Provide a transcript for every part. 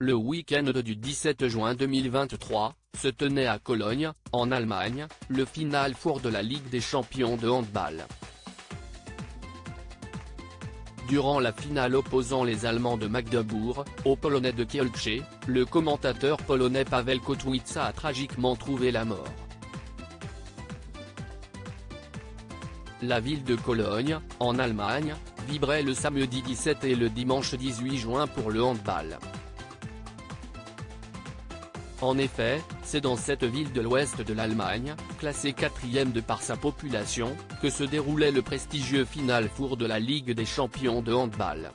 Le week-end du 17 juin 2023, se tenait à Cologne, en Allemagne, le Final Four de la Ligue des champions de handball. Durant la finale opposant les Allemands de Magdebourg, aux Polonais de Kielce, le commentateur polonais Paweł Kotwica a tragiquement trouvé la mort. La ville de Cologne, en Allemagne, vibrait le samedi 17 et le dimanche 18 juin pour le handball. En effet, c'est dans cette ville de l'ouest de l'Allemagne, classée 4e de par sa population, que se déroulait le prestigieux Final Four de la Ligue des champions de handball.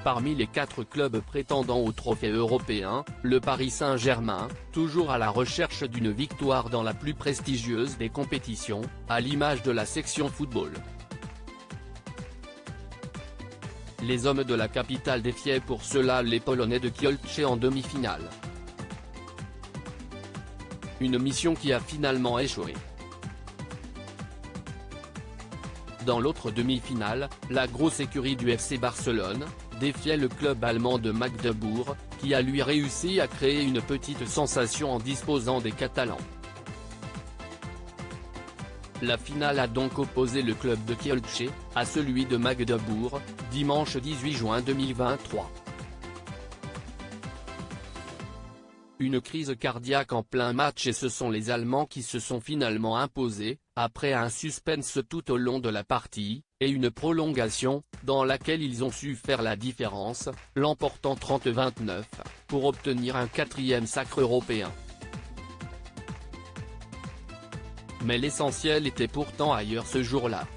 Parmi les 4 clubs prétendant au trophée européen, le Paris Saint-Germain, toujours à la recherche d'une victoire dans la plus prestigieuse des compétitions, à l'image de la section football. Les hommes de la capitale défiaient pour cela les Polonais de Kielce en demi-finale. Une mission qui a finalement échoué. Dans l'autre demi-finale, la grosse écurie du FC Barcelone défiait le club allemand de Magdebourg, qui a lui réussi à créer une petite sensation en disposant des Catalans. La finale a donc opposé le club de Kielce à celui de Magdebourg, dimanche 18 juin 2023. Une crise cardiaque en plein match et ce sont les Allemands qui se sont finalement imposés, après un suspense tout au long de la partie, et une prolongation, dans laquelle ils ont su faire la différence, l'emportant 30-29, pour obtenir un 4e sacre européen. Mais l'essentiel était pourtant ailleurs ce jour-là.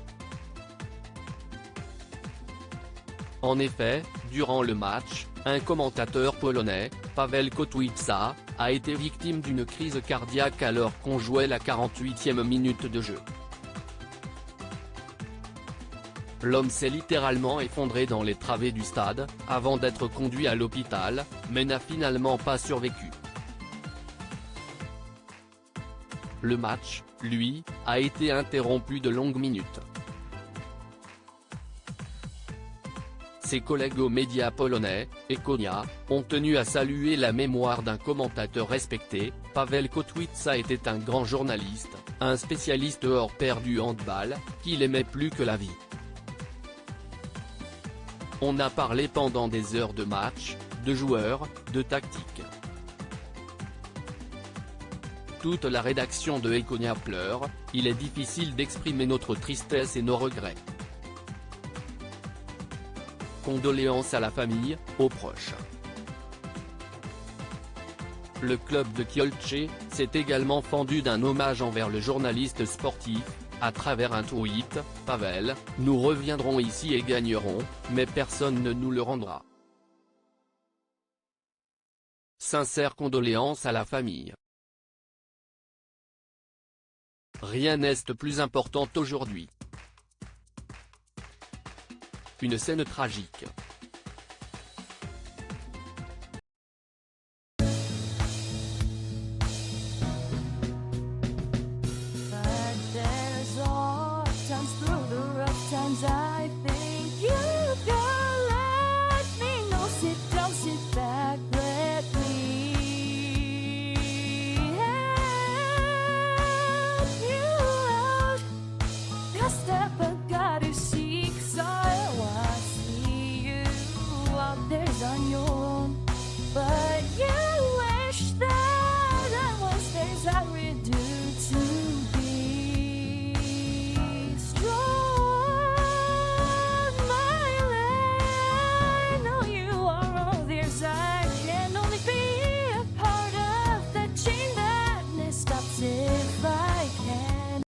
En effet, durant le match, un commentateur polonais, Paweł Kotwica, a été victime d'une crise cardiaque alors qu'on jouait la 48e minute de jeu. L'homme s'est littéralement effondré dans les travées du stade, avant d'être conduit à l'hôpital, mais n'a finalement pas survécu. Le match, lui, a été interrompu de longues minutes. Ses collègues aux médias polonais, Echonia, ont tenu à saluer la mémoire d'un commentateur respecté. Paweł Kotwica était un grand journaliste, un spécialiste hors pair du handball, qu'il aimait plus que la vie. On a parlé pendant des heures de match, de joueurs, de tactique. Toute la rédaction de Echonia pleure, il est difficile d'exprimer notre tristesse et nos regrets. Condoléances à la famille, aux proches. Le club de Kielce s'est également fendu d'un hommage envers le journaliste sportif, à travers un tweet, Paweł, nous reviendrons ici et gagnerons, mais personne ne nous le rendra. Sincères condoléances à la famille. Rien n'est plus important aujourd'hui. Une scène tragique.